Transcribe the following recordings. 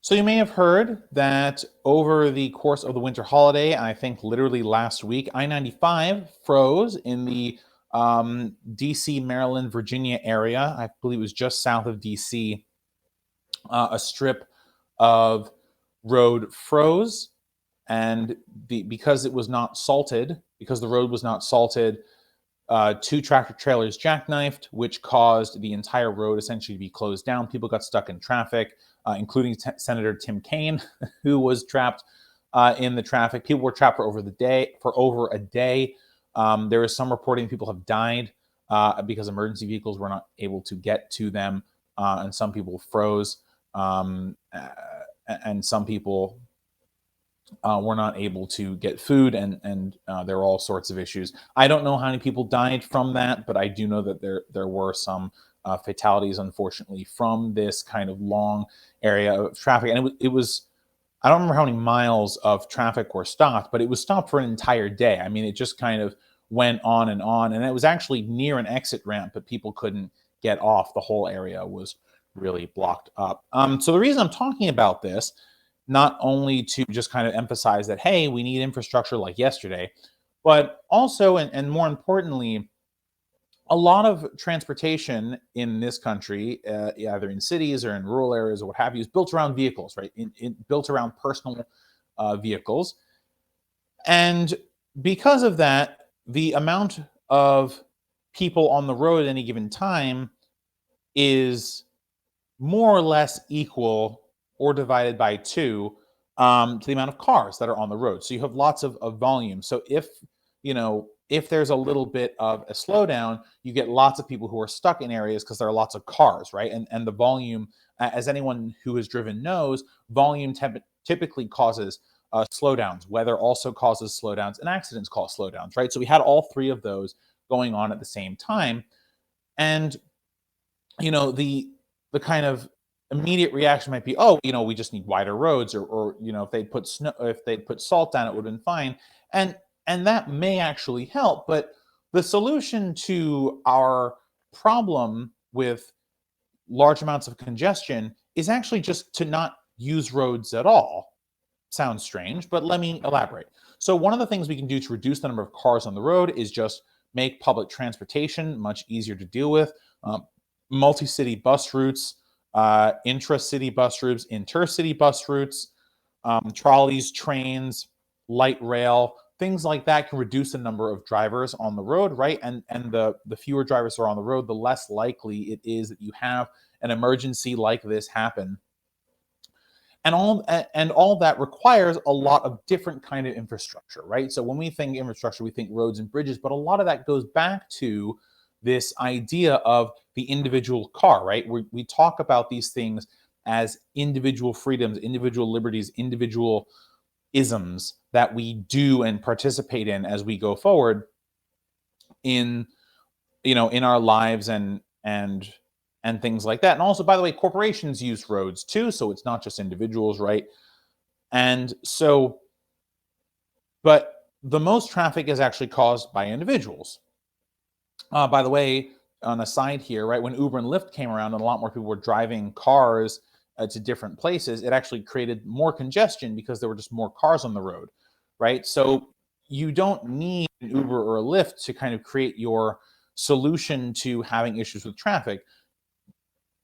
So you may have heard that over the course of the winter holiday, I think literally last week, I-95 froze in the DC, Maryland, Virginia area. I believe it was just south of DC. A strip of road froze, and because it was not salted, because the road was not salted, two tractor trailers jackknifed, which caused the entire road essentially to be closed down. People got stuck in traffic, including Senator Tim Kaine, who was trapped in the traffic. People were trapped for over a day. There is some reporting people have died because emergency vehicles were not able to get to them, and some people froze, and some people were not able to get food, and there were all sorts of issues. I don't know how many people died from that, but I do know that there were some fatalities, unfortunately, from this kind of long area of traffic. And it was I don't remember how many miles of traffic were stopped, but it was stopped for an entire day. I mean, it just kind of went on, and it was actually near an exit ramp, but people couldn't get off. The whole area was really blocked up. So the reason I'm talking about this, not only to just kind of emphasize that, hey, we need infrastructure like yesterday, but also, and more importantly, a lot of transportation in this country, either in cities or in rural areas or what have you, is built around vehicles, right? Built around personal vehicles. And because of that, the amount of people on the road at any given time is more or less equal or divided by two, to the amount of cars that are on the road. So you have lots of volume. So if there's a little bit of a slowdown, you get lots of people who are stuck in areas because there are lots of cars, right? And the volume, as anyone who has driven knows, volume typically causes slowdowns. Weather also causes slowdowns, and accidents cause slowdowns, right? So we had all three of those going on at the same time. And the kind of immediate reaction might be, oh, we just need wider roads, or if they'd put salt down, it would have been fine. And that may actually help, but the solution to our problem with large amounts of congestion is actually just to not use roads at all. Sounds strange, but let me elaborate. So one of the things we can do to reduce the number of cars on the road is just make public transportation much easier to deal with. Multi-city bus routes, intra-city bus routes, intercity bus routes, trolleys, trains, light rail, things like that can reduce the number of drivers on the road, right? And the fewer drivers are on the road, the less likely it is that you have an emergency like this happen. And all that requires a lot of different kind of infrastructure, right? So when we think infrastructure, we think roads and bridges, but a lot of that goes back to this idea of the individual car, right? We talk about these things as individual freedoms, individual liberties, individual isms that we do and participate in as we go forward in in our lives and things like that. And also, by the way, corporations use roads too, so it's not just individuals, right? And so, but the most traffic is actually caused by individuals. By the way, on a side here, right, when Uber and Lyft came around and a lot more people were driving cars to different places, it actually created more congestion because there were just more cars on the road, right? So you don't need an Uber or a Lyft to kind of create your solution to having issues with traffic.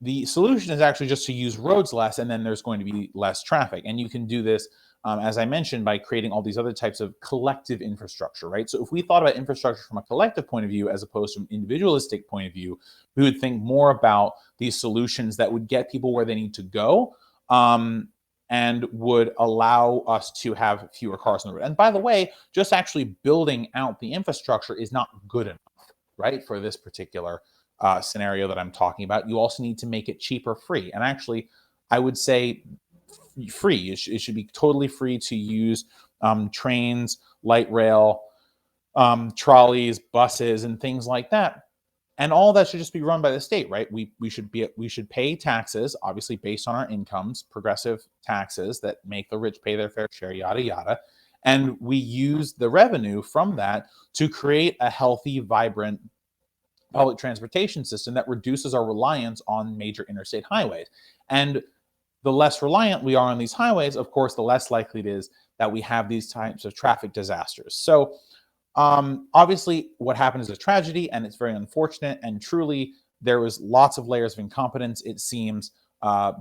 The solution is actually just to use roads less, and then there's going to be less traffic. And you can do this, as I mentioned, by creating all these other types of collective infrastructure, right? So if we thought about infrastructure from a collective point of view as opposed to an individualistic point of view, we would think more about these solutions that would get people where they need to go, and would allow us to have fewer cars on the road. And by the way, just actually building out the infrastructure is not good enough, right, for this particular scenario that I'm talking about. You also need to make it cheaper, free. And actually, I would say free. It should be totally free to use trains, light rail, trolleys, buses, and things like that. And all that should just be run by the state, right? We should pay taxes, obviously based on our incomes, progressive taxes that make the rich pay their fair share, yada yada. And we use the revenue from that to create a healthy, vibrant public transportation system that reduces our reliance on major interstate highways. And the less reliant we are on these highways, of course, the less likely it is that we have these types of traffic disasters. So obviously, what happened is a tragedy, and it's very unfortunate. And truly, there was lots of layers of incompetence. It seems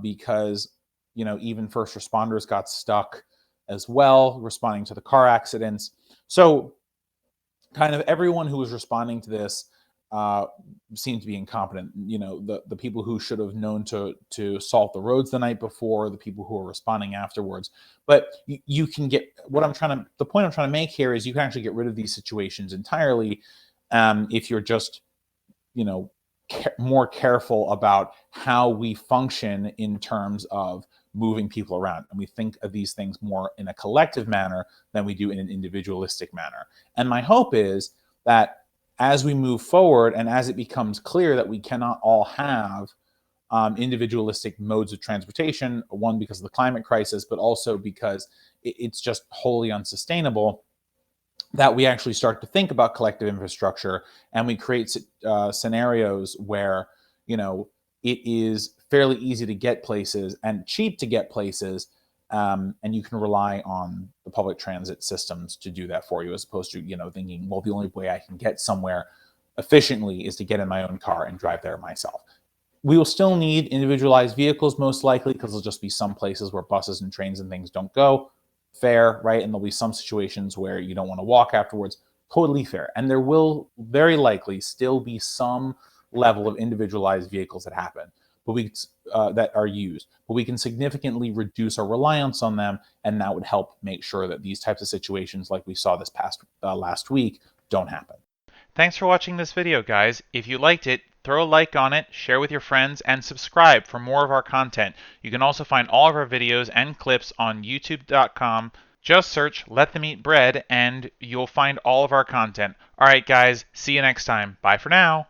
because even first responders got stuck as well, responding to the car accidents. So, kind of everyone who was responding to this seemed to be incompetent. The people who should have known to salt the roads the night before, the people who were responding afterwards. But you can get the point I'm trying to make here is you can actually get rid of these situations entirely if you're just more careful about how we function in terms of moving people around, and we think of these things more in a collective manner than we do in an individualistic manner. And my hope is that as we move forward and as it becomes clear that we cannot all have individualistic modes of transportation, one, because of the climate crisis, but also because it's just wholly unsustainable, that we actually start to think about collective infrastructure, and we create scenarios where it is fairly easy to get places and cheap to get places, and you can rely on the public transit systems to do that for you, as opposed to thinking, well, the only way I can get somewhere efficiently is to get in my own car and drive there myself. We will still need individualized vehicles, most likely, because there'll just be some places where buses and trains and things don't go. Fair, right? And there'll be some situations where you don't want to walk afterwards. Totally fair. And there will very likely still be some level of individualized vehicles that happen, but that are used. But we can significantly reduce our reliance on them, and that would help make sure that these types of situations, like we saw this past last week, don't happen. Thanks for watching this video, guys. If you liked it, throw a like on it, share with your friends, and subscribe for more of our content. You can also find all of our videos and clips on youtube.com. Just search Let Them Eat Bread and you'll find all of our content. Alright guys, see you next time. Bye for now.